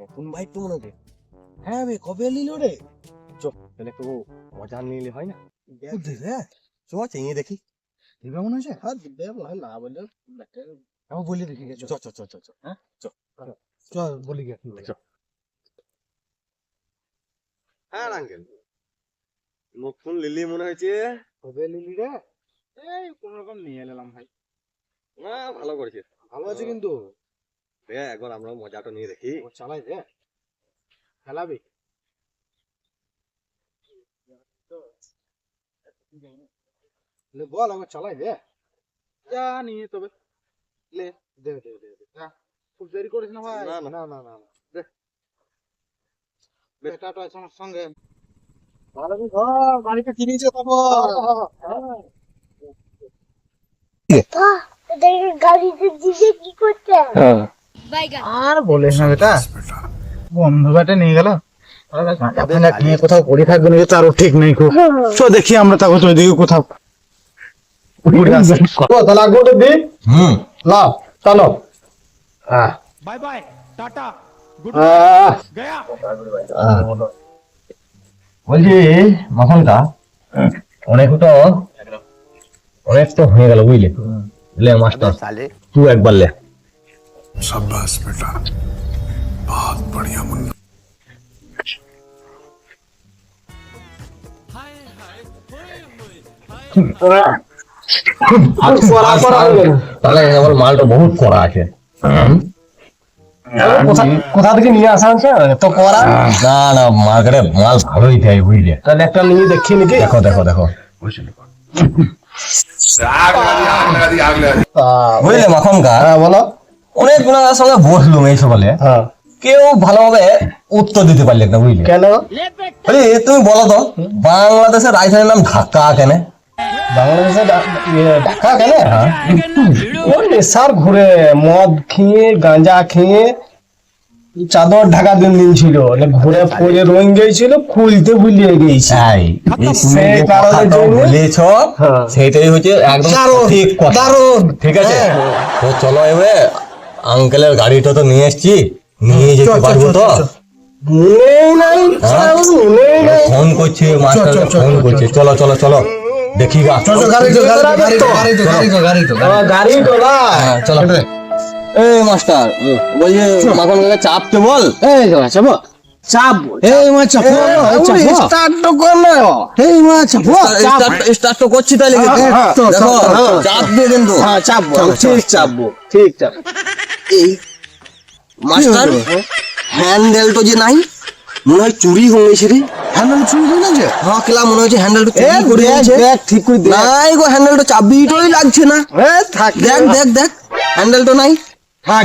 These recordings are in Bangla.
নতুন বাইক তো মনে হচ্ছে। হ্যাঁ বে, কবে নিল রে? চ তাহলে একটু মজা নিলে হয় না? চ চেয়ে দেখি। দিবে মনে হচ্ছে? হ্যাঁ দিবে মনে হয়, না বললে আমি বলি দেখি। চ চ চ চ চ হ্যাঁ চ চ বলি গে চ। হ্যাঁ আঙ্কেল, নতুন লিলি মনে হয়েছে। কবে নিলি রে? এই কোন রকম নিয়ে এলাম ভাই। না ভালো করেছিস, ভালো আছে কিন্তু। একবার আমরা মজাটা নিয়ে দেখি। ও চালাই দে, খেলাবি? বল আমার চালাই দে। যা নিয়ে তবে লে দে দে দে দে। খুব দেরি করিস না ভাই। না, না না। না না না দে। বেটাটা আছে আমার সঙ্গে। ভালো করে ধর, গাড়িটা কিনেছে তারপর। গাড়িতে দিকে কি করছে? আর বলিস না বেটা, বন্ধু বেটা নিয়ে গেল। নিয়ে কোথাও পড়ে থাকবে না, তারও ঠিক নেই। খুব তো দেখি আমরা তাকে তো ওইদিকে কোথাও তাহলে আগুনটা দি। লাভ চলো। बाय बाय टाटा गुड गया। বলছি মাখনটা অনেক তো হয়ে গেল বুঝলে। লে মাস্টার তুই একবার লে। शाबाश बेटा, बहुत बढ़िया मुन्ना। তাহলে আমার মালটা বহুত করা আছে। কোথা থেকে নিয়ে আসা হচ্ছে তো করা? না না, মার্কেটে মাল ভালোই দেয় বুঝলে। তাহলে একটা নিয়ে দেখি নাকি? দেখো দেখো দেখো বুঝলে মাখনকা। হ্যাঁ বলো। অনেক গুণার সঙ্গে বসলুম এই সকালে, হ্যাঁ কেউ ভালোভাবে উত্তর দিতে পারলে না বুঝলে। কেন? তুমি বলো তো, বাংলাদেশের রাজধানীর নাম ঢাকা কেন? বাংলাদেশে ঢাকা কেন? ও নেশার ঘুরে মদ খেয়ে গাঁজা খেয়ে চাদর ঢাকা দিন ছিল, ঘুরে পড়ে রঙ গেছিল, খুলতে ভুলিয়ে গেছি। এই তুমি যে কথাটা বলেছ সেটাই হচ্ছে একদম ঠিক কথা। ঠিক আছে, তো চলো এবারে আঙ্কেলের গাড়িটা তো নিয়ে এসছি, নিয়ে যেতে পারবো তো? ফোন করছে মাস্টার, ফোন করছে। চলো চলো চলো দেখি গা। গাড়ি তোলা চলো। এই মাস্টার বলছে মাখন কাকা চাপতে বল। এই চাপো চাপ, এই মা চাপো স্টার্ট তো কর না, এই মা চাপো স্টার্ট তো করছি তাহলে দেখো চাপ দিয়ে কিন্তু। হ্যাঁ চাপবো, ঠিক চাপবো, ঠিক চাপ। এই মাস্টার হ্যান্ডেল তো যে নাই, মনে হয় চুরি হয়ে গেছে রে। হ্যান্ডেল চুরি করে নিয়েছে? হ্যাঁ খেলা মনে হচ্ছে হ্যান্ডেলটা চুরি করে নিয়েছে। দেখ ঠিক করে দেখ। নাই গো, হ্যান্ডেলটা চাবিটাই লাগছে না। থাক দেখ দেখ দেখ, হ্যান্ডেল তো নাই।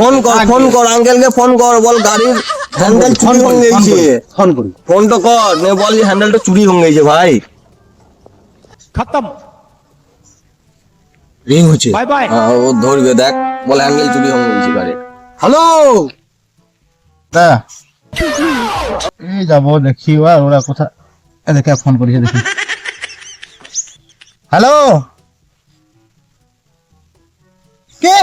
ফোন কর, ফোন কর আঙ্কেলকে, ফোন কর, বল গাড়ির হ্যান্ডেল চুরি হয়ে গেছে। ফোন করি, ফোন তো কর, নে বল যে হ্যান্ডেলটা চুরি হয়ে গেছে ভাই। खत्म রিং হচ্ছে। Bye bye. হ্যাঁ ও ধরবে, দেখ বল হ্যান্ডেল চুরি হয়ে গেছে গাড়ি। হ্যালো তা এই যাবো দেখি ওরা কোথা দেখে ফোন করেছে দেখি। হ্যালো কে?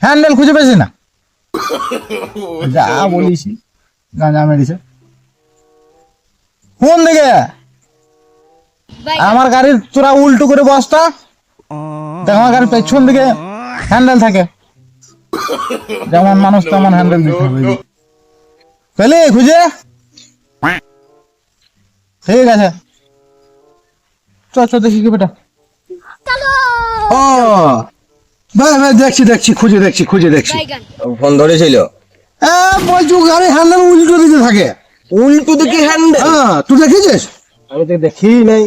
হ্যান্ডেল খুঁজে পেয়েছি না, যা বলিস গাঁজা মেরেছে। কোন দিকে? আমার গাড়ির তোরা উল্টো করে বসতা, দেখ আমার গাড়ির পেছন দিকে হ্যান্ডেল থাকে, যেমন মানুষ তেমন হ্যান্ডেল দিতে হবে। পেলে খুঁজে? ঠিক আছে চ চ দেখি কি বেটা। ও ভাই ভাই দেখছি দেখছি, খুঁজে দেখছি। ফোন ধরেছিল? বলছি গাড়ি হ্যান্ডেল উল্টো দিকে থাকে। উল্টো দিকে হ্যান্ডেল? হ্যাঁ তুই দেখেছিস? আমি তো দেখি নাই।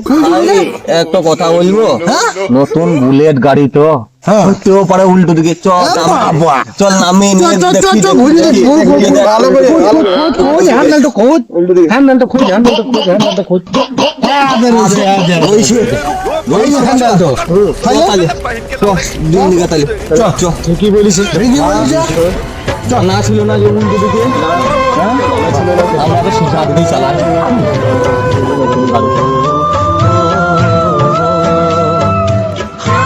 একটা কথা বলবো, হ্যাঁ? নতুন বুলেট গাড়ি তো হতেও পারে উল্টো দিকে। চল চল নামে নিয়ে কি বলিস? না ছিল না যে উল্টো দিকে, আমরা তো সোজা দিকেই চালাই।